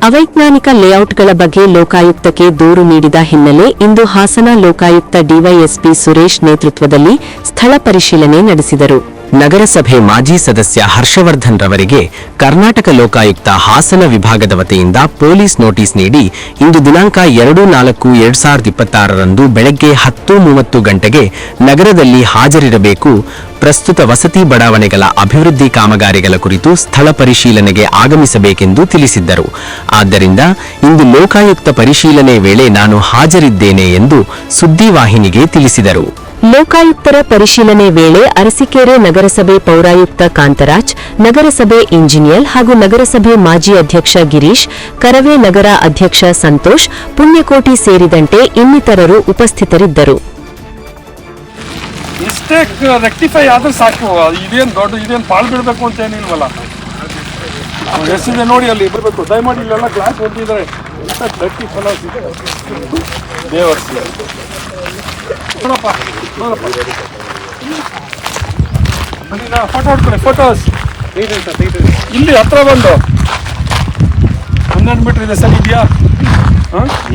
ಅವೈಜ್ಞಾನಿಕ ಲೇಔಟ್ಗಳ ಬಗ್ಗೆ ಲೋಕಾಯುಕ್ತಕ್ಕೆ ದೂರು ನೀಡಿದ ಹಿನ್ನೆಲೆ ಇಂದು ಹಾಸನ ಲೋಕಾಯುಕ್ತ ಡಿವೈಎಸ್ಪಿ ಸುರೇಶ್ ನೇತೃತ್ವದಲ್ಲಿ ಸ್ಥಳ ಪರಿಶೀಲನೆ ನಡೆಸಿದರು. ನಗರಸಭೆ ಮಾಜಿ ಸದಸ್ಯ ಹರ್ಷವರ್ಧನ್ ರವರಿಗೆ ಕರ್ನಾಟಕ ಲೋಕಾಯುಕ್ತ ಹಾಸನ ವಿಭಾಗದ ವತಿಯಿಂದ ಪೊಲೀಸ್ ನೋಟಿಸ್ ನೀಡಿ ಇಂದು ದಿನಾಂಕ 2/4/2026 ಬೆಳಗ್ಗೆ 10:30 ಗಂಟೆಗೆ ನಗರದಲ್ಲಿ ಹಾಜರಿರಬೇಕು. ಪ್ರಸ್ತುತ ವಸತಿ ಬಡಾವಣೆಗಳ ಅಭಿವೃದ್ಧಿ ಕಾಮಗಾರಿಗಳ ಕುರಿತು ಸ್ಥಳ ಪರಿಶೀಲನೆಗೆ ಆಗಮಿಸಬೇಕೆಂದು ತಿಳಿಸಿದ್ದರು. ಆದ್ದರಿಂದ ಇಂದು ಲೋಕಾಯುಕ್ತ ಪರಿಶೀಲನೆ ವೇಳೆ ನಾನು ಹಾಜರಿದ್ದೇನೆ ಎಂದು ಸುದ್ದಿವಾಹಿನಿಗೆ ತಿಳಿಸಿದರು. ಲೋಕಾಯುಕ್ತರ ಪರಿಶೀಲನೆ ವೇಳೆ ಅರಸೀಕೆರೆ ನಗರಸಭೆ ಪೌರಾಯುಕ್ತ ಕಾಂತರಾಜ್, ನಗರಸಭೆ ಇಂಜಿನಿಯರ್ ಹಾಗೂ ನಗರಸಭೆ ಮಾಜಿ ಅಧ್ಯಕ್ಷ ಗಿರೀಶ್, ಕರವೇ ನಗರ ಅಧ್ಯಕ್ಷ ಸಂತೋಷ್, ಪುಣ್ಯಕೋಟಿ ಸೇರಿದಂತೆ ಇನ್ನಿತರರು ಉಪಸ್ಥಿತರಿದ್ದರು. ಮಿಸ್ಟೇಕ್ ರೆಕ್ಟಿಫೈ ಆದ್ರೆ ಸಾಕು, ಇದೇನು ಪಾಳು ಬಿಡಬೇಕು ಅಂತ ಏನಿಲ್ವಲ್ಲ. ಎಷ್ಟಿದೆ ನೋಡಿ, ಅಲ್ಲಿ ಬರಬೇಕು. ದಯಮಾಡಿ ಇಲ್ಲೆಲ್ಲ ಗ್ಲಾಸ್ ಹೊಂದಿದ್ದಾರೆ. ಡರ್ಟಿ ಫಲಾಸ್ ಇದೆ ದೇವರ್ಸಿ. ನೋಡಪ್ಪ ಫೋಟೋ ಹೊಡ್ಕೊಳ್ಳಿ. ಫೋಟೋಸ್ ಇಲ್ಲಿ ಹತ್ರ ಬಂದು 12 ಮೀಟರ್ ಇದೆ ಸರ್. ಇದೆಯಾ?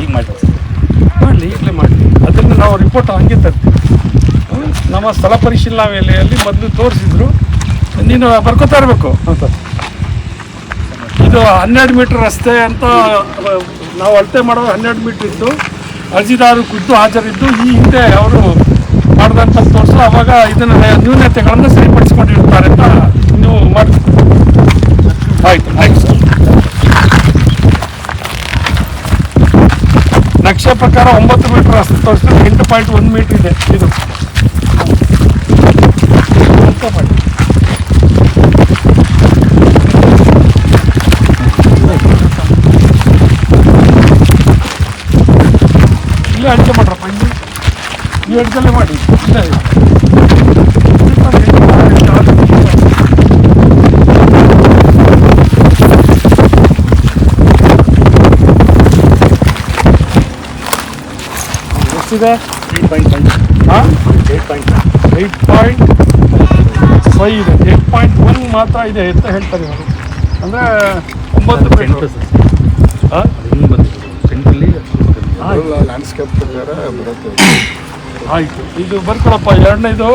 ಈಗ ಮಾಡಲಿ, ಈಗಲೇ ಮಾಡಲಿ. ಅದನ್ನು ನಾವು ರಿಪೋರ್ಟ್ ಹಂಗೆ ತರ್ತೀವಿ. ನಮ್ಮ ಸ್ಥಳ ಪರಿಶೀಲನಾ ವೇಳೆಯಲ್ಲಿ ಮೊದಲು ತೋರಿಸಿದ್ರು, ನೀನು ಬರ್ಕೋತಾ ಇರಬೇಕು. ಇದು 12 ಮೀಟರ್ ರಸ್ತೆ ಅಂತ ನಾವು ಅಳತೆ ಮಾಡೋ 12 ಮೀಟರ್ ಇತ್ತು. ಅರ್ಜಿದಾರರು ಖುದ್ದು ಹಾಜರಿದ್ದು ಈ ಹಿಂದೆ ಅವರು ಮಾಡಿದಂತ ತೋರಿಸು, ಅವಾಗ ಇದನ್ನ ನ್ಯೂನತೆಗಳನ್ನು ಸರಿಪಡಿಸಿಕೊಂಡಿರ್ತಾರೆ ಅಂತ ನೀವು ಮಾಡಿ. ಆಯ್ತು ಸರ್. ನಕ್ಷೆ ಪ್ರಕಾರ 9 ಮೀಟರ್ ರಸ್ತೆ ತೋರಿಸಿದ್ರೆ 8.1 ಮೀಟರ್ ಇದೆ. ಇದು ಮಾಡಿ ಇಲ್ಲೇ ಅಡಿಕೆ ಮಾಡ್ರಪ್ಪ. ಈ ಅಡಿಕೆಲ್ಲೇ ಮಾಡಿ. ಎಷ್ಟಿದೆ? 8.5 ಇದೆ. 8.1 ಮಾತ್ರ ಇದೆ ಅಂತ ಹೇಳ್ತಾರೆ ಇವರು. ಅಂದರೆ 9 ಮೀಟರ್. ಲ್ಯಾಂಡ್ಸ್ಕೇಪ್ ಪ್ರಕಾರ ಬರುತ್ತೆ. ಆಯಿತು, ಇದು ಬರ್ಕೊಳಪ್ಪ. ಎರಡನೇದು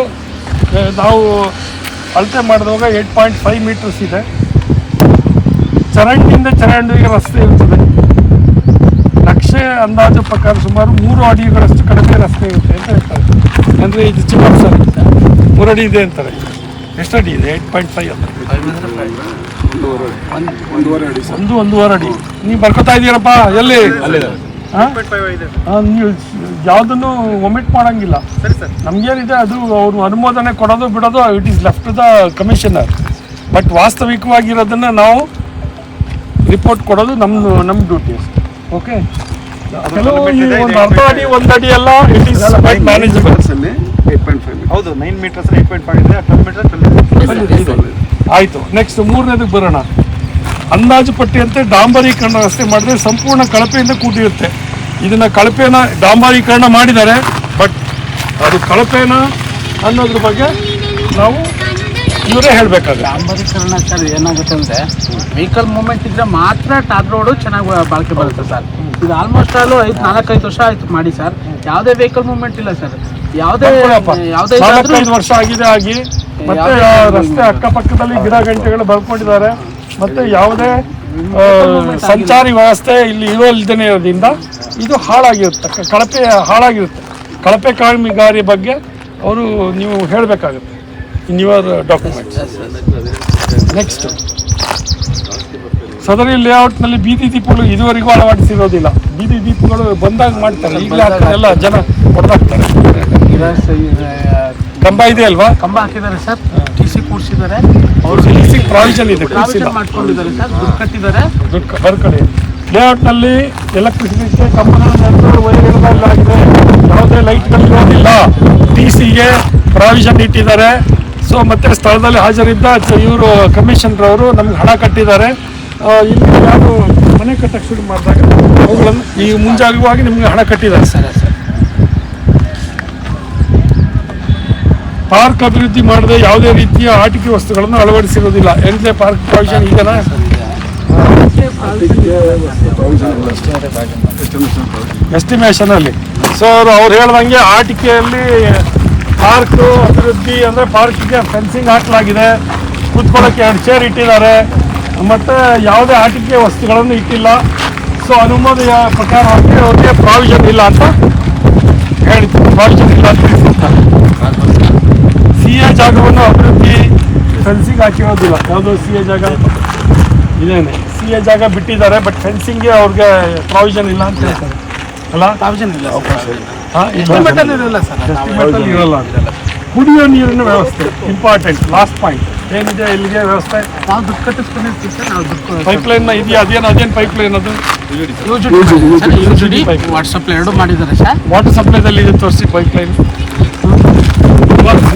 ನಾವು ಅಳತೆ ಮಾಡಿದಾಗ 8.5 ಮೀಟರ್ಸ್ ಇದೆ. ಚರಂಡಿಯಿಂದ ಚರಂಡಿಗೆ ರಸ್ತೆ ಇರ್ತದೆ. ನಕ್ಷೆ ಅಂದಾಜು ಪ್ರಕಾರ ಸುಮಾರು 3 ಅಡಿಗಳಷ್ಟು ಕಡಿಮೆ ರಸ್ತೆ ಇರುತ್ತೆ ಅಂತ ಹೇಳ್ತಾರೆ. ಅಂದರೆ ಇದು ಚಿಕ್ಕ ಸರ್ 3 ಅಡಿ ಇದೆ ಅಂತಾರೆ. ಎಷ್ಟು ಅಡಿ ಇದೆ? 8.5 ಅಂತ. 1.5 ಅಡಿ. ನೀವು ಬರ್ಕೋತಾ ಇದ್ದೀರಪ್ಪ. ಎಲ್ಲಿ? ನೀವು ಯಾವುದನ್ನು ಒಮಿಟ್ ಮಾಡಂಗಿಲ್ಲ. ನಮ್ಗೇನಿದೆ ಅದು ಅವರು ಅನುಮೋದನೆ ಕೊಡೋದು ಬಿಡೋದು, it is left to the commissioner. But ವಾಸ್ತವಿಕವಾಗಿರೋದನ್ನು ನಾವು ರಿಪೋರ್ಟ್ ಕೊಡೋದು ನಮ್ಮ ಡ್ಯೂಟಿ ಅಷ್ಟೇ. ಓಕೆ. ಕೆಲವು ಒಂದು ಅರ್ಧ ಅಡಿ 1 ಅಡಿ ಎಲ್ಲ ಇಟ್ ಈಸ್ ಮ್ಯಾನೇಜಬಲ್. 8.5 ಹೌದು. 9 ಮೀಟರ್ಸ್ 8.5 ಇದೆ. 12 ಮೀಟರ್ ಆಯಿತು. ನೆಕ್ಸ್ಟ್ 3ನೇದಕ್ಕೆ ಬರೋಣ. ಅಂದಾಜು ಪಟ್ಟಿಯಂತೆ ಡಾಂಬರೀಕರಣ ರಸ್ತೆ ಮಾಡಿದ್ರೆ ಸಂಪೂರ್ಣ ಕಳಪೆಯಿಂದ ಕೂಡಿರುತ್ತೆ. ಇದನ್ನ ಕಳಪೆನ ಡಾಂಬರೀಕರಣ ಮಾಡಿದ್ದಾರೆ, ಬಟ್ ಅದು ಕಳಪೆನ ಅನ್ನೋದ್ರ ಬಗ್ಗೆ ನಾವು ಇವರೇ ಹೇಳಬೇಕಾಗುತ್ತೆ. ಡಾಂಬರೀಕರಣ ಸರ್ ಏನಾಗುತ್ತೆ ಅಂದರೆ ವೆಹಿಕಲ್ ಮೂವ್ಮೆಂಟ್ ಇದ್ದರೆ ಮಾತ್ರ ಟಾರ್ ರೋಡು ಚೆನ್ನಾಗಿ ಬಾಳಿಕೆ ಬರುತ್ತೆ ಸರ್. ಇದು ಆಲ್ಮೋಸ್ಟ್ ಆಲು 4-5 ವರ್ಷ ಆಯಿತು ಮಾಡಿ ಸರ್. ಯಾವುದೇ ವೆಹಿಕಲ್ ಮೂವ್ಮೆಂಟ್ ಇಲ್ಲ ಸರ್. ಯಾವುದೇ 4-5 ವರ್ಷ ಆಗಿ ಮತ್ತೆ ರಸ್ತೆ ಅಕ್ಕಪಕ್ಕದಲ್ಲಿ ಗಿಡ ಗಂಟೆಗಳು ಬರ್ಕೊಂಡಿದ್ದಾರೆ. ಮತ್ತೆ ಯಾವುದೇ ಸಂಚಾರಿ ವ್ಯವಸ್ಥೆ ಇಲ್ಲಿ ಇರೋಲ್ದೇನೆ ಇರೋದ್ರಿಂದ ಇದು ಹಾಳಾಗಿರುತ್ತೆ. ಕಳಪೆ ಹಾಳಾಗಿರುತ್ತೆ. ಕಳಪೆ ಕಾಮಗಾರಿ ಬಗ್ಗೆ ಅವರು ನೀವು ಹೇಳಬೇಕಾಗುತ್ತೆ ಇನ್ ಯುವರ್ ಡಾಕ್ಯುಮೆಂಟ್ಸ್. ನೆಕ್ಸ್ಟ್, ಸದರಿ ಲೇಔಟ್ನಲ್ಲಿ ಬೀದಿ ದೀಪಗಳು ಇದುವರೆಗೂ ಅಳವಡಿಸಿರೋದಿಲ್ಲ. ಬೀದಿ ದೀಪಗಳು ಬಂದಾಗ ಮಾಡ್ತಾರೆ. ಈಗಲೇ ಎಲ್ಲ ಜನ ಹೊಡೆದಾಕ್ತಾರೆ. ಕಂಬ ಇದೆ ಅಲ್ವಾ? ಕಂಬ ಹಾಕಿದ್ದಾರೆ ಸರ್. TC ಕೂಡಿಸಿದ್ದಾರೆ. ಅವರು TC ಪ್ರಾವಿಷನ್ ಇದೆ, ಮಾಡ್ಕೊಂಡಿದ್ದಾರೆ ಸರ್. ದುಡ್ಡು ಕಟ್ಟಿದ್ದಾರೆ. ಬರ್ಕಡೆ ಲೇಔಟ್ನಲ್ಲಿ ಎಲೆಕ್ಟ್ರಿಸಿಟಿ ಕಂಬಗಳು ವೈರ್ಗಳಾಗಿದೆ. ಯಾವುದೇ ಲೈಟ್ಗಳಿರೋದಿಲ್ಲ. TCಗೆ ಪ್ರಾವಿಷನ್ ಇಟ್ಟಿದ್ದಾರೆ. ಸೊ ಮತ್ತೆ ಸ್ಥಳದಲ್ಲಿ ಹಾಜರಿದ್ದ ಇವರು ಕಮಿಷನರ್ ಅವರು ನಮ್ಗೆ ಹಣ ಕಟ್ಟಿದ್ದಾರೆ. ಇಲ್ಲಿ ಯಾರು ಮನೆ ಕಟ್ಟಕ್ಕೆ ಶುರು ಮಾಡಿದಾಗ ಅವುಗಳನ್ನು ಈ ಮುಂಜಾಗ್ರವಾಗಿ ನಿಮ್ಗೆ ಹಣ ಕಟ್ಟಿದ್ದಾರೆ ಸರ್. ಪಾರ್ಕ್ ಅಭಿವೃದ್ಧಿ ಮಾಡದೆ ಯಾವುದೇ ರೀತಿಯ ಆಟಿಕೆ ವಸ್ತುಗಳನ್ನು ಅಳವಡಿಸಿರೋದಿಲ್ಲ. ಎಂದೇ ಪಾರ್ಕ್ ಪ್ರಾವಿಷನ್ ಈಗನ ಎಸ್ಟಿಮೇಷನಲ್ಲಿ. ಸೊ ಅವ್ರು ಹೇಳ್ದಂಗೆ ಆಟಿಕೆಯಲ್ಲಿ ಪಾರ್ಕ್ ಅಭಿವೃದ್ಧಿ ಅಂದರೆ ಪಾರ್ಕಿಗೆ ಫೆನ್ಸಿಂಗ್ ಹಾಕಲಾಗಿದೆ, ಕೂತ್ಕೊಳ್ಳೋಕ್ಕೆ 2 ಚೇರ್ ಇಟ್ಟಿದ್ದಾರೆ, ಮತ್ತು ಯಾವುದೇ ಆಟಿಕೆ ವಸ್ತುಗಳನ್ನು ಇಟ್ಟಿಲ್ಲ. ಸೊ ಅನುಮೋದನೆಯ ಪ್ರಕಾರವಾಗಿ ಅವ್ರಿಗೆ ಪ್ರಾವಿಷನ್ ಇಲ್ಲ ಅಂತ ಹೇಳಿದ್ರು. ಪ್ರಾವಿಷನ್ ಇಲ್ಲ ಅಂತ ತಿಳಿಸಿರ್ತಾರೆ. CA ಜಾಗವನ್ನು ಅಭಿವೃದ್ಧಿ ಫೆನ್ಸಿಂಗ್ ಹಾಕಿರೋದಿಲ್ಲ. ಯಾವುದೋ CA ಜಾಗ ಇದೇನೆ CA ಜಾಗ ಬಿಟ್ಟಿದ್ದಾರೆ, ಬಟ್ ಫೆನ್ಸಿಂಗ್ಗೆ ಅವ್ರಿಗೆ ಪ್ರಾವಿಷನ್ ಇಲ್ಲ ಅಂತ ಹೇಳ್ತಾರೆ ಅಲ್ಲ. ಪ್ರಾವಿಷನ್ ಇಲ್ಲ ಎಸ್ಟಿಮೇಟಲ್ಲಿ ಇರಲ್ಲ ಸರ್. ಎಸ್ಟಿಮೇಟಲ್ಲಿ ಇರಲ್ಲ ಅಂತ. ಕುಡಿಯೋ ನೀರಿನ ವ್ಯವಸ್ಥೆ ಇಂಪಾರ್ಟೆಂಟ್. ಲಾಸ್ಟ್ ಪಾಯಿಂಟ್ ಏನಿದೆ ಇಲ್ಲಿಗೆ ವ್ಯವಸ್ಥೆ. ನಾವು ದುಡ್ಡು ಕಟ್ಟಿಸ್ಕೊಂಡಿರ್ತೀವಿ ಸರ್. ನಾವು ದುಡ್ಡು ಪೈಪ್ಲೈನ್ ಇದೆಯಾ? ಅದೇನು ಪೈಪ್ಲೈನ್ ಅದು? ವಾಟ್ಸಪ್ 2 ಮಾಡಿದ್ದಾರೆ ಸರ್. ವಾಟರ್ ಸಪ್ಲೈದಲ್ಲಿ ಇದೆ ತೋರಿಸಿ ಪೈಪ್ಲೈನ್.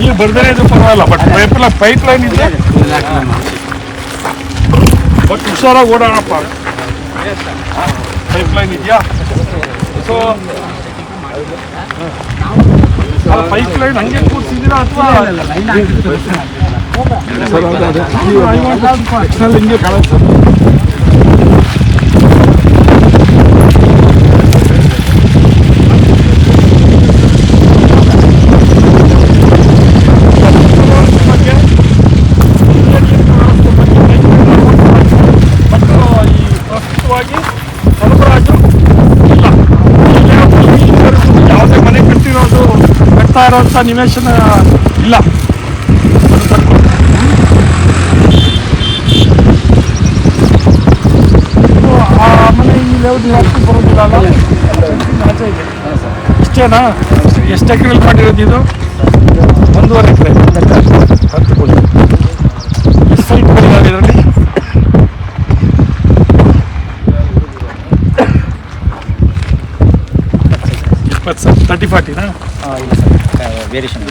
ನೀವು ಬರ್ದೇನೆ ಇದು ಪರವಾಗಿಲ್ಲ, ಬಟ್ ಪೈಪ್ಲೈನ್ ಇದೆ. ಬಟ್ ಹುಷಾರಾಗಿ ಓಡಾಡಪ್ಪ. ಪೈಪ್ಲೈನ್ ಇದೆಯಾ? ಸೊ ಪೈಪ್ಲೈನ್ ಹಂಗೆ ಕೂರಿಸಿದ್ದೀರಾ ಅಥವಾ ಹಿಂಗೆ ಕಾಣುತ್ತೆ? ಇರೋಂಥ ನಿವೇಶನ ಇಲ್ಲ. ಆ ಮನೆ ಈ ಲೇಔಟ್ ಹಾಕಿ ಬರೋದಿಲ್ಲ ಅಲ್ಲ? ಆಚೆ ಇದೆ. ಇಷ್ಟೇನಾ? ಎಷ್ಟು ಎಕರೆಯಲ್ಲಿ ಮಾಡಿರೋದು ಇದು? 1.5 ಎಕರೆ. 10 ಕೋಟಿ. ಎಷ್ಟು ಸೈಟ್ಗಳಿದ್ದಾವೆ ಇದರಲ್ಲಿ? 20 ಸರ್. 30-40ನಾ? ಇಲ್ಲ ಸರ್, ವೇರಿಯೇಷನ್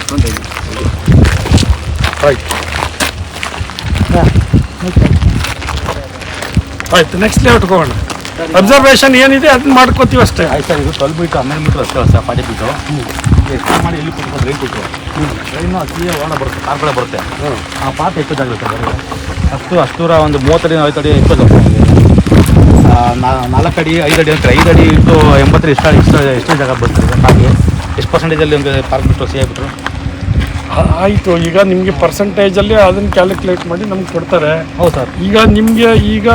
ರೈಟ್. ಆಯ್ತು, ನೆಕ್ಸ್ಟ್ ಲೇಔಟ್ ಹೋಗೋಣ. ಅಬ್ಸರ್ವೇಷನ್ ಏನಿದೆ ಅದನ್ನ ಮಾಡ್ಕೋತೀವಿ ಅಷ್ಟೇ. ಆಯ್ತು ಸರ್. ಇದು 12 ಮೀಟ್ರ್ 12 ಮೀಟ್ರ್ ಅಷ್ಟೇ ಸರ್. 40 ಫೀಟು ಎಷ್ಟು ಮಾಡಿ ಎಲ್ಲಿ ಕೊಟ್ಟು ರೈನ್ ಕೊಟ್ಟರು ಟ್ರೈನು ಅಲ್ಲಿಯೇ ಓಣ ಬರುತ್ತೆ, ಕಾರ್ಗಳೇ ಬರುತ್ತೆ. ಆ ಪಾತ್ ಹೆಚ್ಚು ಜಾಗ ಇರುತ್ತೆ. ಅಷ್ಟೂರ ಒಂದು 30 ಅಡಿ 40 ಅಡಿ ಹೆಚ್ಚು ಜಾಗ 4 ಅಡಿ 5 ಅಡಿ ಅಂತಾರೆ. 5 ಅಡಿ ಇಂಟು 80 ಎಷ್ಟು ಜಾಗ ಬರ್ತದೆ ಹಾಗೆ? ಎಷ್ಟು ಪರ್ಸೆಂಟೇಜಲ್ಲಿ ಒಂದು ಪಾರ್ಕ್ ಬಿಟ್ಟು ಸಿ ಆಗಿಬಿಟ್ರು? ಆಯಿತು, ಈಗ ನಿಮಗೆ ಪರ್ಸೆಂಟೇಜಲ್ಲಿ ಅದನ್ನು ಕ್ಯಾಲ್ಕುಲೇಟ್ ಮಾಡಿ ನಮ್ಗೆ ಕೊಡ್ತಾರೆ. ಹೌದು ಸರ್. ಈಗ ನಿಮಗೆ ಈಗ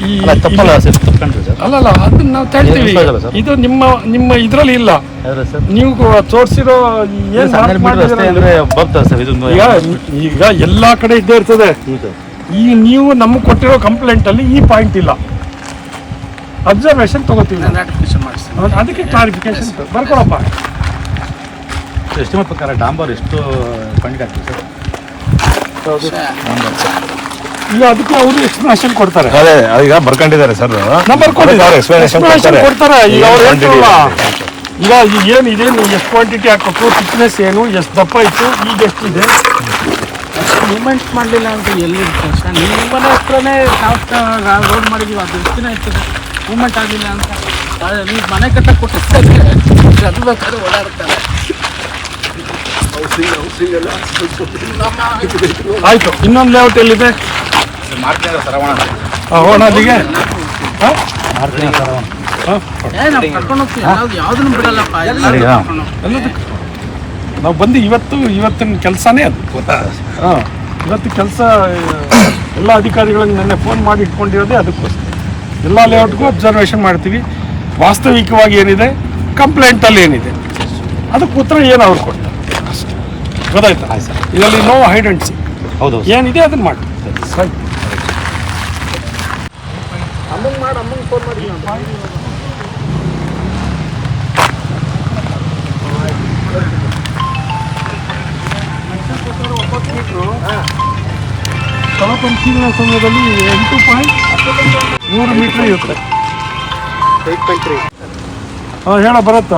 ಈ ತಪ್ಪಲ್ಲ ಸರ್, ತಪ್ಪಂಡ್ರಿ ಸರ್. ಅಲ್ಲಲ್ಲ, ಅದನ್ನ ನಾವು ತಳ್ತೀವಿ. ಇದು ನಿಮ್ಮ ಇದರಲ್ಲಿ ಇಲ್ಲ. ಸರ್ ನೀವು ತೋರಿಸಿರೋ ಏನು ಅಂದರೆ ಬರ್ತದೆ ಸರ್. ಇದು ಈಗ ಎಲ್ಲ ಕಡೆ ಇದ್ದೇ ಇರ್ತದೆ. ಈ ನೀವು ನಮಗೆ ಕೊಟ್ಟಿರೋ ಕಂಪ್ಲೇಂಟಲ್ಲಿ ಈ ಪಾಯಿಂಟ್ ಇಲ್ಲ. ಅಬ್ಸರ್ವೇಷನ್ ತಗೋತೀವಿ, ಅದಕ್ಕೆ ಕ್ಲಾರಿಫಿಕೇಶನ್ ಬರ್ಕೊಳಪ್ಪ. ಎಸ್ಟಿಮೇಟ್ ಪ್ರಕಾರ ಡಾಂಬರ್ ಎಷ್ಟು ಫಂಡಿಂಗ್ ಆಗ್ತದೆ ಸರ್? ಈಗ ಅದಕ್ಕೆ ಅವರು ಎಕ್ಸ್ಪ್ಲನೇಷನ್ ಕೊಡ್ತಾರೆ. ಅದೇ ಈಗ ಬರ್ಕೊಂಡಿದ್ದಾರೆ ಸರ್. ನಂಬರ್ ಕೊಡ್ತಾರೆ. ಈಗ ಅವ್ರು ಹೇಳ್ತಾರಲ್ಲ, ಈಗ ಏನಿದೆ, ನೀವು ಎಷ್ಟು ಕ್ವಾಂಟಿಟಿ ಹಾಕಬೇಕು, ಥಿಕ್ನೆಸ್ ಏನು, ಎಷ್ಟು ದಪ್ಪ ಇತ್ತು, ಈಗ ಎಷ್ಟಿದೆ. ಮೂವ್ಮೆಂಟ್ ಮಾಡಲಿಲ್ಲ ಅಂತ ಎಲ್ಲಿರ್ತದೆ ಸರ್? ನಿಮ್ಮ ಮನೆ ಹತ್ರನೇ ನಾವು ರೋಡ್ ಮಾಡಿದ್ದೀವಿ, ಅದು ಎಷ್ಟು ದಿನ ಇರ್ತದೆ ಮೂವ್ಮೆಂಟ್ ಆಗಲಿಲ್ಲ ಅಂತ? ನೀವು ಮನೆ ಕಟ್ಟಕ್ಕೆ ಕೊಟ್ಟು ಅದು ಬೇಕಾದ್ರೆ ಓಡಾಡ್ತಾರೆ. ಆಯ್ತು, ಇನ್ನೊಂದು ಲೇಔಟ್ ಎಲ್ಲಿದೆ? ಹೋಣದಿಗೆ ನಾವು ಕರ್ಕೊಂಡು ಹೋಗ್ತೀವಿ, ಯಾವುದನ್ನು ಬಿಡಲ್ಲಪ್ಪ. ಎಲ್ಲದಕ್ಕೂ ನಾವು ಬಂದು ಇವತ್ತಿನ ಕೆಲಸನೇ ಅದು. ಇವತ್ತು ಕೆಲಸ ಎಲ್ಲ ಅಧಿಕಾರಿಗಳಿಗೆ ನೆನ್ನೆ ಫೋನ್ ಮಾಡಿ ಇಟ್ಕೊಂಡಿರೋದೇ ಅದಕ್ಕೋಸ್ಕರ. ಎಲ್ಲ ಲೇಔಟ್ಗೂ ಅಬ್ಸರ್ವೇಷನ್ ಮಾಡ್ತೀವಿ. ವಾಸ್ತವಿಕವಾಗಿ ಏನಿದೆ, ಕಂಪ್ಲೇಂಟಲ್ಲಿ ಏನಿದೆ, ಅದಕ್ಕೆ ಉತ್ತರ ಏನು ಅವ್ರು ಕೊಡ್ತಾರೆ ಅಷ್ಟೇ. ಗೊತ್ತಾಯ್ತಾ? ಇದರಲ್ಲಿ ನೋ ಹೈಡ್ ಅಂಡ್ ಸೀಕ್. ಹೌದು, ಏನಿದೆ ಅದನ್ನು ಮಾಡಿ. ಸರಿ, ಅಮ್ಮಂಗೆ ಮಾಡಿ, ಅಮ್ಮಂಗೆ ಫೋನ್ ಮಾಡಿ. 9 ಮೀಟ್ರು ಸ್ಥಳಪರಿಶೀಲನಾ ಸಮಯದಲ್ಲಿ 8.3 ಮೀಟ್ರ್ ಇರುತ್ತೆ. ಹೇಳ ಬರುತ್ತ.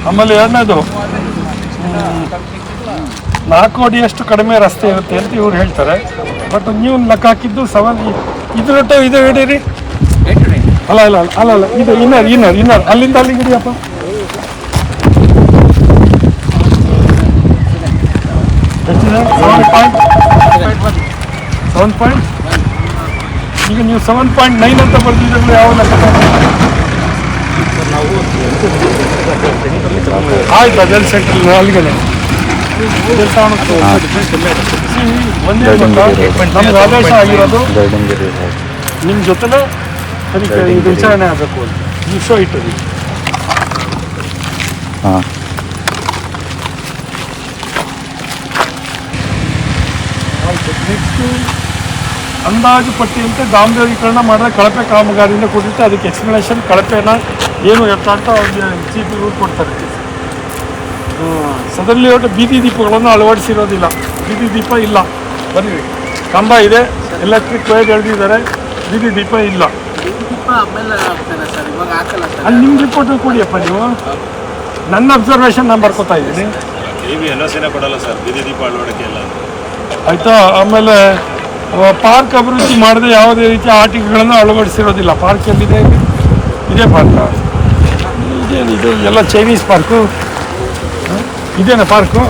ಆಮೇಲೆ ಎರಡನೇದು 4 ಅಡಿಯಷ್ಟು ಕಡಿಮೆ ರಸ್ತೆ ಇರುತ್ತೆ ಅಂತ ಇವ್ರು ಹೇಳ್ತಾರೆ. ಬಟ್ ನೀವು ಲೆಕ್ಕ ಹಾಕಿದ್ದು 7. ಇದು ಹಿಡೀರಿ. ಅಲ್ಲ ಇದು ಇನ್ನರ್ ಅಲ್ಲಿಂದ ಅಲ್ಲಿಗೆ ಹಿಡಿಯಪ್ಪ. ಎಷ್ಟಿದೆ? 7.5 7 ಈಗ ನೀವು 7.9 ಅಂತ ಬರ್ತಿದ್ರೆ ಯಾವ ಲೆಕ್ಕ? ಆಯ್ತು, ಅದೆಲ್ಲ ಸೆಂಟ್ರಲ್ ಅಲ್ಲಿಗೆ ಒಂದೇ ನಮ್ಗೆ ಆದೇಶ ಆಗಿರೋದು ನಿಮ್ಮ ಜೊತೆಲೇ ಇದು ವಿಚಾರಣೆ ಆಗಬೇಕು ಅಂತ ವಿಷಯ ಇಟ್ಟದು. ನೆಕ್ಸ್ಟು ಅಂದಾಜು ಪಟ್ಟಿಯಂತೆ ಡಾಂಬರೀಕರಣ ಮಾಡಿದ್ರೆ ಕಳಪೆ ಕಾಮಗಾರಿಯಿಂದ ಕೂಡಿರುತ್ತೆ. ಅದಕ್ಕೆ ಎಕ್ಸ್ಪ್ಲನೇಷನ್ ಕಳಪೆನ ಏನು ಎತ್ತ ಅವ್ರಿಗೆ ಚೀಟಿ ರೂಟ್ ಕೊಡ್ತಾರೆ. ಸದರ್ಲಿ ಒಟ್ಟು ಬೀದಿ ದೀಪಗಳನ್ನು ಅಳವಡಿಸಿರೋದಿಲ್ಲ. ಬೀದಿ ದೀಪ ಇಲ್ಲ, ಬನ್ನಿ ಕಂಬ ಇದೆ, ಎಲೆಕ್ಟ್ರಿಕ್ ವೈರ್ ಎಳೆದಿದ್ದಾರೆ, ಬೀದಿ ದೀಪ ಇಲ್ಲ. ಅಲ್ಲಿ ನಿಮ್ಮ ರಿಪೋರ್ಟ್ ಕೊಡಿಯಪ್ಪ ನೀವು. ನನ್ನ ಅಬ್ಸರ್ವೇಷನ್ ನಾನು ಬರ್ಕೋತಾ ಇದ್ದೀನಿ. ಕೊಡಲ್ಲ ಸರ್ ಬೀದಿ ದೀಪ ಅಳವಡಿಕೆ ಎಲ್ಲ ಆಯಿತಾ. ಆಮೇಲೆ ಪಾರ್ಕ್ ಅಭಿವೃದ್ಧಿ ಮಾಡದೆ ಯಾವುದೇ ರೀತಿಯ ಆಟಿಕೆಗಳನ್ನು ಅಳವಡಿಸಿರೋದಿಲ್ಲ. ಪಾರ್ಕ್ ಎಲ್ಲಿದೆ? ಇದೇ ಪಾರ್ಕ? ಇದೇನಿದೆ? ಎಲ್ಲ ಚೈನೀಸ್ ಪಾರ್ಕು ಇದೇನಾ ಪಾರ್ಕು?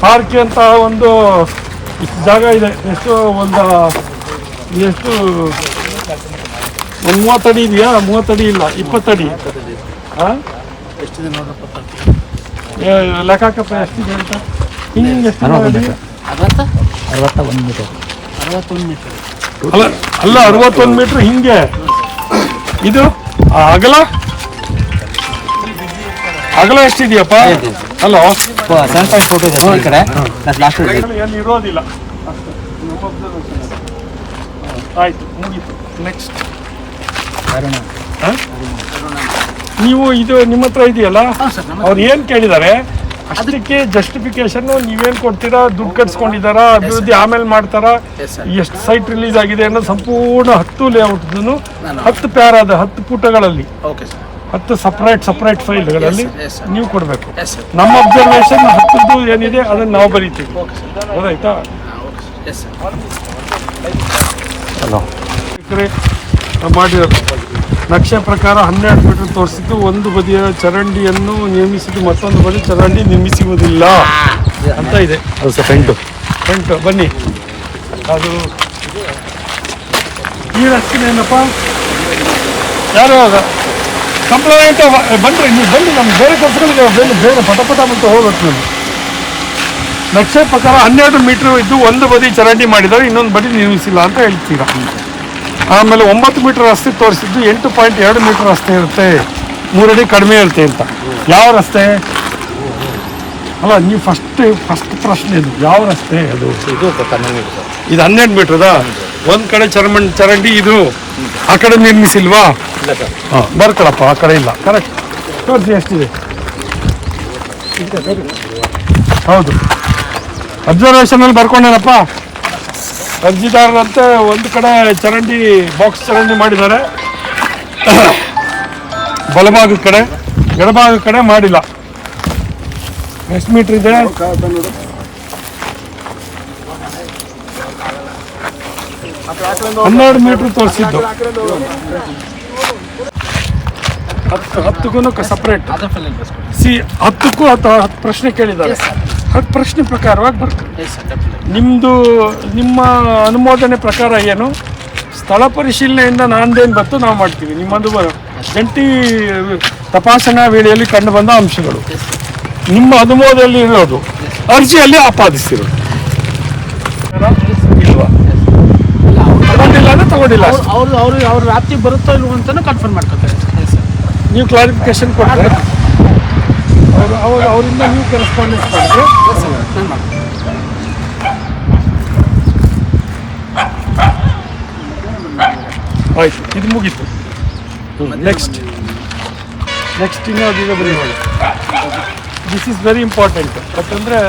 ಪಾರ್ಕ್ ಅಂತ ಒಂದು ಇಷ್ಟು ಜಾಗ ಇದೆ. ಎಷ್ಟು ಒಂದು 30 ಅಡಿ ಇದೆಯಾ? 30 ಅಡಿ ಇಲ್ಲ, 20 ಅಡಿ. ಹಾಂ, ಎಷ್ಟಿದೆ ನೋಡ್ರಪ್ಪ? ಲೆಕ್ಕಾಕಪ್ಪ ಎಷ್ಟಿದೆ ಅಂತ. ಹಿಂಗೆ ಎಷ್ಟು ಅಡಿ? 61 ಮೀಟರ್. 61 ಮೀಟರ್ ಅಲ್ಲ 61 ಮೀಟ್ರ್ ಹಿಂಗೆ. ಇದು ಅಗಲ ಎಷ್ಟಿದೆಯಪ್ಪ? ಹಲೋ, ಏನು ಇರೋದಿಲ್ಲ. ಆಯ್ತು, ಮುಗೀತು. ನೆಕ್ಸ್ಟ್ ನೀವು ಇದು ನಿಮ್ಮ ಹತ್ರ ಇದೆಯಲ್ಲ, ಅವ್ರು ಏನು ಕೇಳಿದ್ದಾರೆ ಅಷ್ಟಕ್ಕೆ ಜಸ್ಟಿಫಿಕೇಶನ್ ನೀವೇನು ಕೊಡ್ತೀರಾ? ದುಡ್ಡು ಕಟ್ಸ್ಕೊಂಡಿದ್ದಾರಾ? ಅಭಿವೃದ್ಧಿ ಆಮೇಲೆ ಮಾಡ್ತಾರಾ? ಎಷ್ಟು ಸೈಟ್ ರಿಲೀಸ್ ಆಗಿದೆ ಅನ್ನೋದು ಸಂಪೂರ್ಣ 10 ಲೇಔಟ್ನು 10 ಪ್ಯಾರಾದ 10 ಪುಟಗಳಲ್ಲಿ 10 ಸಪ್ರೇಟ್ ಫೈಲ್ಗಳಲ್ಲಿ ನೀವು ಕೊಡಬೇಕು. ನಮ್ಮ ಅಬ್ಸರ್ವೇಷನ್ 10ದ್ದು ಏನಿದೆ ಅದನ್ನು ನಾವು ಬರೀತೀವಿ. ಗೊತ್ತಾಯ್ತಾ? ಮಾಡಿರೋದು ನಕ್ಷೆ ಪ್ರಕಾರ 12 ಮೀಟರ್ ತೋರಿಸಿದ್ದು. ಒಂದು ಬದಿಯ ಚರಂಡಿಯನ್ನು ನಿರ್ಮಿಸಿದ್ದು, ಮತ್ತೊಂದು ಬದಿ ಚರಂಡಿ ನಿರ್ಮಿಸುವುದಿಲ್ಲ ಅಂತ ಇದೆ. ಅದು ಸಹ ಫ್ರಂಟು ಬನ್ನಿ. ಅದು ಈ ರಸ್ತೆನೇನಪ್ಪ? ಯಾರು ಕಂಪ್ಲೇಂಟ್ ಬನ್ನಿರಿ, ನೀವು ಬನ್ನಿ. ನಮ್ಗೆ ಬೇರೆ ಕೆಲಸಗಳಿದೆ, ಬೇರೆ ಪಟ ಅಂತ ಹೋಗ್ಬೇಕು. ನಮ್ಗೆ ನಕ್ಷೆ ಪ್ರಕಾರ 12 ಮೀಟ್ರ್ ಇದ್ದು ಒಂದು ಬದಿ ಚರಂಡಿ ಮಾಡಿದ್ದಾರೆ, ಇನ್ನೊಂದು ಬದಿ ನಿರ್ಮಿಸಿಲ್ಲ ಅಂತ ಹೇಳ್ತೀರಾ. ಆಮೇಲೆ 9 ಮೀಟರ್ ರಸ್ತೆ ತೋರಿಸಿದ್ದು 8.2 ಮೀಟರ್ ರಸ್ತೆ ಇರುತ್ತೆ, 3 ಅಡಿ ಕಡಿಮೆ ಇರುತ್ತೆ ಅಂತ. ಯಾವ ರಸ್ತೆ? ಅಲ್ಲ, ನೀವು ಫಸ್ಟ್ ಪ್ರಶ್ನೆ ಇದು ಯಾವ ರಸ್ತೆ? ಅದು ಇದು 12 ಮೀಟ್ರದ ಒಂದು ಕಡೆ ಚರಂಡಿ, ಇದು ಆ ಕಡೆ ನಿರ್ಮಿಸಿಲ್ವಾ? ಹಾಂ, ಬರ್ಕೊಳಪ್ಪ, ಆ ಕಡೆ ಇಲ್ಲ. ಕರೆಕ್ಟ್ ತೋರಿಸಿ ಎಷ್ಟಿದೆ. ಹೌದು, ಅಬ್ಸರ್ವೇಷನಲ್ಲಿ ಬರ್ಕೊಂಡೇನಪ್ಪ. ಅರ್ಜಿದಾರರಂತೆ ಒಂದು ಕಡೆ ಬಾಕ್ಸ್ ಚರಂಡಿ ಮಾಡಿದ್ದಾರೆ, ಬಲಭಾಗದ ಕಡೆ, ಎಡಭಾಗದ ಕಡೆ ಮಾಡಿಲ್ಲ. ಎಷ್ಟು ಮೀಟ್ರ್ ಇದೆ? 12 ಮೀಟ್ರ್ ತೋರಿಸಿದ್ದು. 10ಕ್ಕೂ ಸಪ್ರೇಟ್. 10ಕ್ಕೂ 10 ಪ್ರಶ್ನೆ ಕೇಳಿದ್ದಾರೆ. 10 ಪ್ರಶ್ನೆ ಪ್ರಕಾರವಾಗಿ ಬರ್ತದೆ. ನಿಮ್ಮ ಅನುಮೋದನೆ ಪ್ರಕಾರ ಏನು? ಸ್ಥಳ ಪರಿಶೀಲನೆಯಿಂದ ನಾಂದೇನು ಬತ್ತು ನಾವು ಮಾಡ್ತೀವಿ. ನಿಮ್ಮದು ಜಂಟಿ ತಪಾಸಣಾ ವೇಳೆಯಲ್ಲಿ ಕಂಡು ಬಂದ ಅಂಶಗಳು ನಿಮ್ಮ ಅನುಮೋದನೆಯಲ್ಲಿ ಇರೋದು, ಅರ್ಜಿಯಲ್ಲಿ ಆಪಾದಿಸಿರೋದು ಇಲ್ವಾ? ತಗೊಂಡಿಲ್ಲ ಅಂದರೆ ತಗೊಂಡಿಲ್ಲ. ಅವ್ರ ವ್ಯಾಪ್ತಿ ಬರುತ್ತೋ ಇಲ್ವೋ ಅಂತಲೂ ಕನ್ಫರ್ಮ್ ಮಾಡ್ಕೊತಾರೆ. ನೀವು ಕ್ಲಾರಿಫಿಕೇಶನ್ ಕೊಟ್ಟರೆ ಅವರಿಂದ ನೀವು ಕರೆಸ್ಪಾಂಡೆನ್ಸ್ ಮಾಡಿದ್ರೆ ಆಯ್ತು, ಇದು ಮುಗೀತು. ನೆಕ್ಸ್ಟ್ ಇನ್ನೊಂದು ಬರೀ ದಿಸ್ ಈಸ್ ವೆರಿ ಇಂಪಾರ್ಟೆಂಟ್. ಯಾಕಂದರೆ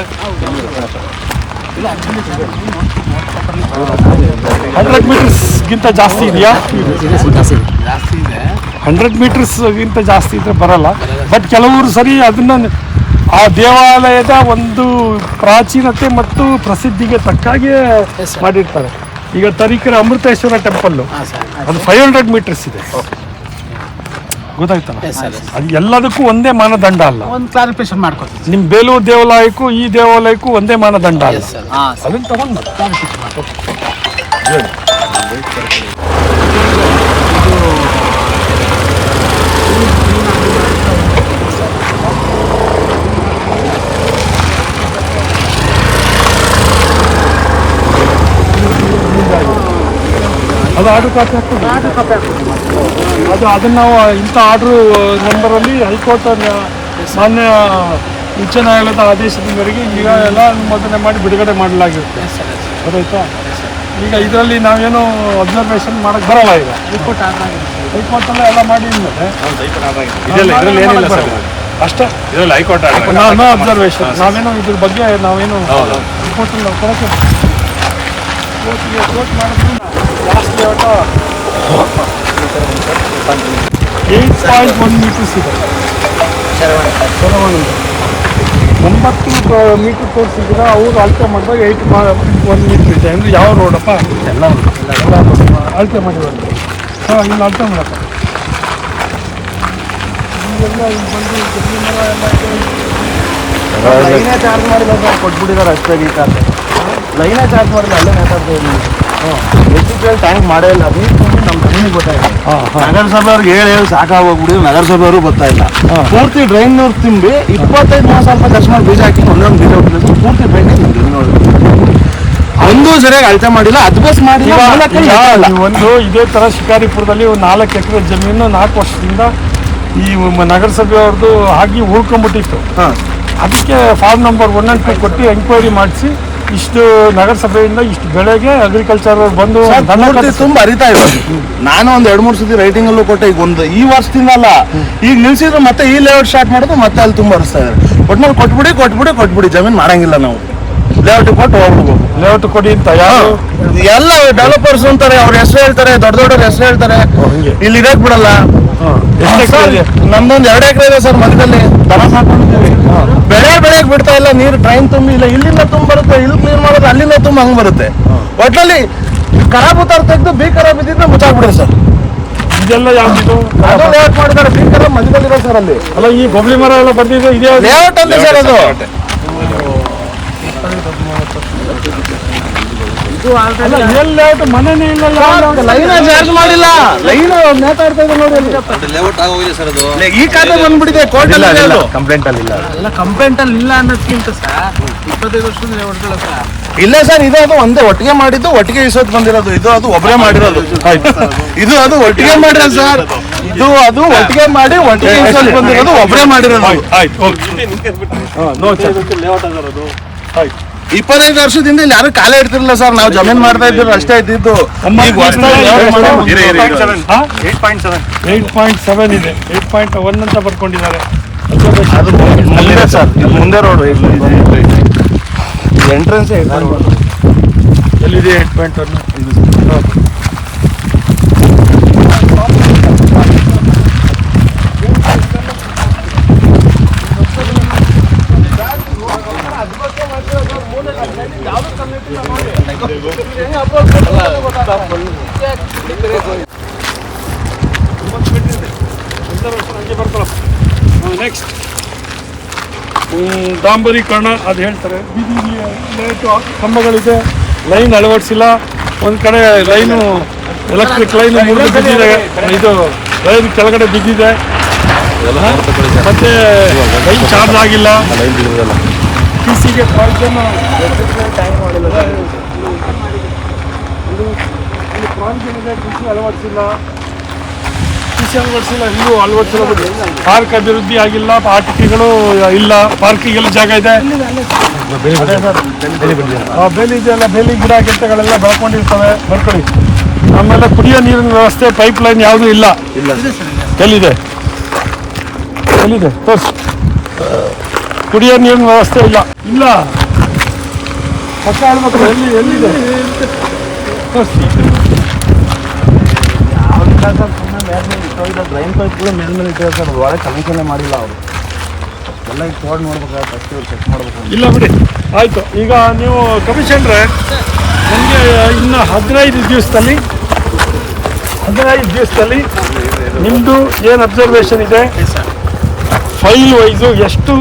100 ಮೀಟರ್ಸ್ಗಿಂತ ಜಾಸ್ತಿ ಇದೆಯಾ? 100 ಮೀಟರ್ಸ್ಗಿಂತ ಜಾಸ್ತಿ ಇದ್ರೆ ಬರಲ್ಲ. ಬಟ್ ಕೆಲವರು ಸರಿ ಅದನ್ನು ಆ ದೇವಾಲಯದ ಒಂದು ಪ್ರಾಚೀನತೆ ಮತ್ತು ಪ್ರಸಿದ್ಧಿಗೆ ತಕ್ಕಾಗೆ ಮಾಡಿರ್ತಾರೆ. ಈಗ ತರೀಕೆರೆ ಅಮೃತೇಶ್ವರ ಟೆಂಪಲ್ಲು ಅದು 500 ಮೀಟರ್ಸ್ ಇದೆ. ಗೊತ್ತಾಯ್ತಲ್ಲ, Yes, sir. ಅದು ಎಲ್ಲದಕ್ಕೂ ಒಂದೇ ಮಾನದಂಡ ಅಲ್ಲ. ಒಂದು ಕ್ಲಾರಿಫಿಕೇಶನ್ ಮಾಡ್ಕೊತೀನಿ. ನಿಮ್ಮ ಬೇಲೂರು ದೇವಾಲಯಕ್ಕೂ ಈ ದೇವಾಲಯಕ್ಕೂ ಒಂದೇ ಮಾನದಂಡ ಅಲ್ಲ. Yes, sir. ಹಾಂ ಸರ್, ಅದನ್ನ ತಗೊಂಡು ಕ್ಲಾರಿಫಿಕೇಶನ್ ಮಾಡ್ಕೊತೀನಿ. ಅದು ಆರ್ಡರ್ ಕಾಪಿ ಹಾಕ್ತದೆ. ಅದನ್ನು ನಾವು ಇಂಥ ಆರ್ಡ್ರು ನಂಬರಲ್ಲಿ ಹೈಕೋರ್ಟ್ ಮಾನ್ಯ ಉಚ್ಚ ನ್ಯಾಯಾಲಯದ ಆದೇಶದ ಮೇರೆಗೆ ಈಗ ಎಲ್ಲ ಅನುಮೋದನೆ ಮಾಡಿ ಬಿಡುಗಡೆ ಮಾಡಲಾಗಿರುತ್ತೆ. ಗೊತ್ತಾಯ್ತಾ? ಈಗ ಇದರಲ್ಲಿ ನಾವೇನು ಅಬ್ಸರ್ವೇಷನ್ ಮಾಡಕ್ಕೆ ಬರಲ್ಲ. ಈಗ ರಿಪೋರ್ಟ್ ಆಗಿದೆ. ಹೈಕೋರ್ಟಲ್ಲೇ ಎಲ್ಲ ಮಾಡಿ ಮೇಲೆ ಇದರಲ್ಲಿ ಏನಿಲ್ಲ ಸರ್, ಅಷ್ಟೇ. ಇದರಲ್ಲಿ ಹೈಕೋರ್ಟ್ ನೋ ಅಬ್ಸರ್ವೇಷನ್. ನಾವೇನು ಇದ್ರ ಬಗ್ಗೆ ನಾವೇನು ರಿಪೋರ್ಟಲ್ಲಿ ನಾವು ಕೊಡೋಕ್ಕೆ ಕೋರ್ಟ್ ಮಾಡಿದ್ರು ಲಾಸ್ಟ್ ಲೇಔಟ 8.1 ಮೀಟರ್ಸ್ ಇದೆ. 9 ಮೀಟರ್ ತೋರಿಸಿದ್ರೆ ಅವ್ರು ಅಳತೆ ಮಾಡಿದಾಗ 8.1 ಮೀಟರ್ ಇದೆ. ಅಂದರೆ ಯಾವ ರೋಡಪ್ಪ? ಎಲ್ಲ ಅಳತೆ ಮಾಡಿರೋದು. ಹಾಂ, ಇಲ್ಲಿ ಅಳತೆ ಮಾಡಪ್ಪ. ಈಗೆಲ್ಲ ಇಲ್ಲಿ ಬಂದು ಜಮೀನು ಮರ ಎಲ್ಲ ಲೈನೇ ಚಾರ್ಜ್ ಮಾಡಿಲ್ಲ ಸರ್, ಕೊಟ್ಬಿಟ್ಟಿದ್ದಾರೆ ಅಷ್ಟೇ. ಈ ಕಾರ್ ಲೈನೇ ಚಾರ್ಜ್ ಮಾಡಿಲ್ಲ, ಅಲ್ಲೇ ಮಾತಾಡ್ತಾ ಇದ್ದೀನಿ. ಎಲೆಕ್ಟ್ರಿಕಲ್ ಟ್ಯಾಂಕ್ ಮಾಡೇ ಇಲ್ಲ, ನೀರು ತುಂಬ ನಮ್ಮ ಜಮೀನಿಗೆ ಗೊತ್ತಾಯಿಲ್ಲ. ನಗರಸಭೆಯವ್ರಿಗೆ ಹೇಳಿ ಸಾಕಾಗೋಗ್ಬಿಡಿ, ನಗರಸಭೆಯವರು ಗೊತ್ತಾಯಿಲ್ಲ. ಪೂರ್ತಿ ಡ್ರೈನ್ ನೀರು ತುಂಬಿ 25,000 ರೂಪಾಯಿ ಖರ್ಚು ಮಾಡಿ ಬೀಜ ಹಾಕಿ ಒಂದೊಂದು ಬೀಜ ಹುಟ್ಟಿದ್ರು. ಪೂರ್ತಿ ಡ್ರೈನ್ ಒಂದೂ ಸರಿಯಾಗಿ ಅಳತೆ ಮಾಡಿಲ್ಲ, ಅದ್ಬಸ್ ಮಾಡಿಲ್ಲ. ಒಂದು ಇದೇ ಥರ ಶಿಕಾರಿಪುರದಲ್ಲಿ 4 ಎಕರೆ ಜಮೀನು 4 ವರ್ಷದಿಂದ ಈ ನಗರಸಭೆಯವ್ರದ್ದು ಆಗಿ ಉಳ್ಕೊಂಡ್ಬಿಟ್ಟಿತ್ತು. ಅದಕ್ಕೆ ಫಾರ್ಮ್ ನಂಬರ್ 1 and 2 ಕೊಟ್ಟು ಎಂಕ್ವೈರಿ ಮಾಡಿಸಿ ಇಷ್ಟು ನಗರಸಭೆಯಿಂದ ಇಷ್ಟು ಬೆಳೆಗೆ ಅಗ್ರಿಕಲ್ಚರ್ ಬಂದು ತುಂಬ ಅರಿತಾ ಇದೆ. ನಾನು ಒಂದು 2-3 ಸತಿ ರೈಟಿಂಗ್ ಅಲ್ಲೂ ಕೊಟ್ಟೆ. ಈಗ ಒಂದು ಈ ವರ್ಷದಿಂದ ಅಲ್ಲ, ಈಗ ನಿಲ್ಸಿದ್ರೆ ಮತ್ತೆ ಈ ಲೇಔಟ್ ಸ್ಟಾರ್ಟ್ ಮಾಡೋದು ಮತ್ತೆ ಅಲ್ಲಿ ತುಂಬ ಹರಿಸ್ತಾ ಇದ್ದಾರೆ. ಒಟ್ನಲ್ಲಿ ಕೊಟ್ಬಿಡಿ ಜಮೀನು ಮಾಡಂಗಿಲ್ಲ ನಾವು. ಲೇಔಟ್ ಕೊಟ್ಟು ಹೋಗ್ಬಿಡ್ಬೇಕು. ಲೇಔಟ್ ಕೊಡಿ ಅಂತ ಯಾರು ಎಲ್ಲ ಡೆವಲಪರ್ಸ್ ಅಂತಾರೆ, ಅವ್ರ ಹೆಸರು ಹೇಳ್ತಾರೆ, ದೊಡ್ಡವ್ರ ಹೆಸರು ಹೇಳ್ತಾರೆ. ಇಲ್ಲಿ ಇರಕ್ ಬಿಡಲ್ಲ. ನಮ್ದೊಂದು 2 ಎಕರೆ ಇದೆ ಸರ್, ಮಧ್ಯದಲ್ಲಿ ದನ ಸಾಕೊಂಡಿದ್ದೀವಿ. ಬೆಳೆಯಕ್ ಬಿಡ್ತಾ ಇಲ್ಲ, ನೀರು ಟ್ರೈನ್ ತುಂಬಿ ಇಲ್ಲ. ಇಲ್ಲಿಂದ ತುಂಬ ಬರುತ್ತೆ, ಇಲ್ಲಿ ಕ್ಲೀನ್ ಮಾಡೋದು ಅಲ್ಲಿಂದ ತುಂಬ ಹಂಗೆ ಬರುತ್ತೆ. ಒಟ್ಟಲ್ಲಿ ಖರಾಬ್ ಉತ್ತಾರ ತೆಗೆದು ಬಿ ಖರಾಬ್ ಇದ್ದಿದ್ರೆ ಮುಚ್ಚಾಕ್ಬಿಡ್ರಿ ಸರ್. ಇದೆಲ್ಲ ಯಾವ್ದು ಲೇಔಟ್ ಮಾಡಿದ್ದಾರೆ, ಬಿ ಖರಾಬ್ ಮಧ್ಯದಲ್ಲಿರೋ ಸರ್ ಅಲ್ಲಿ. ಅಲ್ಲ, ಈ ಗೊಬ್ಬರಿ ಮರ ಎಲ್ಲ ಬಂದಿದೆ ಇದೇ ಲೇಔಟ್ ಅಲ್ಲಿ ಸರ್ ಅದು. ಅಲ್ಲ, ಏನ್ ಲೇಔಟ್ ಮನೆನೇ ಇಲ್ಲ. ಲೈನ್ ಚಾರ್ಜ್ ಮಾಡಿಲ್ಲ, ಲೈನ್ ನೇತಾಡ್ತಾ ಇದೆ ನೋಡಿ ಅಲ್ಲಿ. ಈ ಖಾತೆ ಬಂದ್ಬಿಟ್ಟಿದೆ ಕೋರ್ಟ್ ಅಲ್ಲಿ. ಕಂಪ್ಲೇಂಟ್ ಅಲ್ಲಿ ಇಲ್ಲ. ಎಲ್ಲ ಕಂಪ್ಲೇಂಟಲ್ಲಿ ಇಲ್ಲ ಅನ್ನೋದಕ್ಕಿಂತ ಸರ್ 25 ವರ್ಷದ ಲೇಔಟ್ಗಳ ಸರ್. ಇಲ್ಲ ಸರ್, ಇದು ಅದು ಒಂದೇ ಒಟ್ಟಿಗೆ ಮಾಡಿದ್ದು, ಒಟ್ಟಿಗೆ ಇಸೋದ್ ಬಂದಿರೋದು. ಇದು ಅದು ಒಬ್ಬರೇ ಮಾಡಿರೋದು. ಇದು ಅದು ಒಟ್ಟಿಗೆ ಮಾಡಿರೋದು ಸರ್. ಇದು ಅದು ಒಟ್ಟಿಗೆ ಮಾಡಿ ಒಟ್ಟಿಗೆ ಇಸೋದ್ ಬಂದಿರೋದು, ಒಬ್ಬರೇ ಮಾಡಿರೋದು. ಆಯ್ತು, ಲೇಔಟ್ ಆಗಿರೋದು. ಆಯ್ತು, 25 ವರ್ಷದಿಂದ ಇಲ್ಲಿ ಯಾರು ಕಾಲೇ ಇಡ್ತಿರ್ಲಿಲ್ಲ ಸರ್. ನಾವು ಜಮೀನ್ ಮಾಡ್ತಾ ಇದ್ರು ಅಷ್ಟೇ ಇದ್ದಿದ್ದು. 8.7 ಇದೆ. 8.1 ಅಂತ ಬರ್ಕೊಂಡಿದ್ದಾರೆ. ಅದು ಮುಂದೆ ಸರ್, ಮುಂದೆ ರೋಡ್ ಎಂಟ್ರೆನ್ಸ್ ಎಲ್ಲಿದೆ 8.1? ನೆಕ್ಸ್ಟ್ ಡಾಂಬರೀಕರಣ ಅದು ಹೇಳ್ತಾರೆ. ಬೀದಿ ಲೈಟು ಕಂಬಗಳಿದೆ, ಲೈನ್ ಅಳವಡಿಸಿಲ್ಲ. ಒಂದು ಕಡೆ ಲೈನು ಎಲೆಕ್ಟ್ರಿಕ್ ಲೈನ್ ಮುರಿದು ಬಿದ್ದಿದೆ, ಇದು ಲೈನ್ ಕೆಳಗಡೆ ಬಿದ್ದಿದೆ. ಮತ್ತೆ ಲೈನ್ ಚಾರ್ಜ್ ಆಗಿಲ್ಲ. ಪಿಸಿಗೆ ಪ್ರಾವಿಷನ್ ಅಳವಡಿಸಿಲ್ಲ. ಇಲ್ಲೂ ಅಳವಡಿಸಿಲ್ಲ. ಪಾರ್ಕ್ ಅಭಿವೃದ್ಧಿ ಆಗಿಲ್ಲ, ಆಟಿಕೆಗಳು ಇಲ್ಲ. ಪಾರ್ಕಿಗೆಲ್ಲ ಜಾಗ ಇದೆ, ಬೇಲಿ ಇದೆಯಲ್ಲ, ಬೇಲಿ ಗಿಡ ಗಿಡಗಳೆಲ್ಲ ಬೆಳ್ಕೊಂಡಿರ್ತವೆ. ಬರ್ಕೊಳ್ಳಿ. ಆಮೇಲೆ ಕುಡಿಯೋ ನೀರಿನ ವ್ಯವಸ್ಥೆ, ಪೈಪ್ ಲೈನ್ ಯಾವುದೂ ಇಲ್ಲ. ಎಲ್ಲಿದೆ ತೋರಿಸಿ. ಕುಡಿಯೋ ನೀರಿನ ವ್ಯವಸ್ಥೆ ಇಲ್ಲ. ಪಕ್ಕ ಹೇಳ್ಬೇಕು, ಎಲ್ಲಿದೆ ತೋರಿಸಿ. ಡ್ರೈನ್ ಪೈಪ್ಗಳು ಮೇಲ್ಮೇಲೆ ಇಟ್ಟಿದ್ದಾರೆ ಸರ್. ಒಳಗೆ ಕನೆಕ್ಷನ್ ಮಾಡಿಲ್ಲ ಅವರು. ಎಲ್ಲ ಈಗ ತೋಡ್ ನೋಡ್ಬೇಕಾಗುತ್ತೆ, ಅಷ್ಟೇ ಚೆಕ್ ಮಾಡ್ಬೇಕು. ಇಲ್ಲ ಬಿಡಿ, ಆಯಿತು. ಈಗ ನೀವು ಕಮಿಷನ್ರೆ ನನಗೆ ಇನ್ನು 15 ದಿವಸದಲ್ಲಿ ನಿಮ್ಮದು ಏನು ಅಬ್ಸರ್ವೇಷನ್ ಇದೆ, ಸರ್ ಫೈಲ್ ವೈಸು ಎಷ್ಟು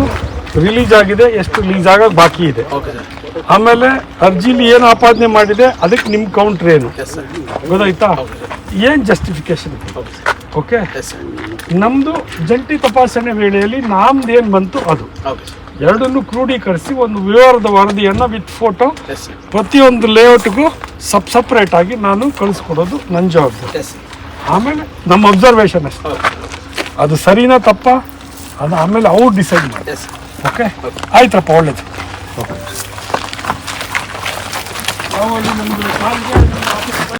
ರಿಲೀಸ್ ಆಗಿದೆ, ಎಷ್ಟು ರಿಲೀಸ್ ಆಗೋದು ಬಾಕಿ ಇದೆ, ಓಕೆ ಸರ್ ಆಮೇಲೆ ಅರ್ಜಿಲಿ ಏನು ಆಪಾದನೆ ಮಾಡಿದೆ ಅದಕ್ಕೆ ನಿಮ್ಮ ಕೌಂಟ್ರ್ ಏನು, ಎಸ್ ಸರ್ ಗೊತ್ತಾಯ್ತಾ, ಏನು ಜಸ್ಟಿಫಿಕೇಶನ್ ಓಕೆ. ಎಸ್ ಸರ್ ನಮ್ಮದು ಜಂಟಿ ತಪಾಸಣೆ ವೇಳೆಯಲ್ಲಿ ನಮ್ದೇನು ಬಂತು ಅದು ಓಕೆ ಸರ್ ಎರಡನ್ನೂ ಕ್ರೋಢೀಕರಿಸಿ ಒಂದು ವಿವರದ ವರದಿಯನ್ನು ವಿತ್ ಫೋಟೋ ಎಸ್ ಸರ್ ಪ್ರತಿಯೊಂದು ಲೇಔಟ್ಗೂ ಸಪ್ರೇಟ್ ಆಗಿ ನಾನು ಕಳಿಸ್ಕೊಡೋದು ನನ್ನ ಜವಾಬ್ದಾರಿ. ಎಸ್ ಆಮೇಲೆ ನಮ್ಮ ಅಬ್ಸರ್ವೇಷನ್ ಅಷ್ಟೇ, ಅದು ಸರಿನಾ ತಪ್ಪ ಅದು ಆಮೇಲೆ ಅವ್ರು ಡಿಸೈಡ್ ಮಾಡಿ. ಎಸ್ ಓಕೆ ಆಯ್ತಪ್ಪ, ಒಳ್ಳೇದು. ಓಕೆ.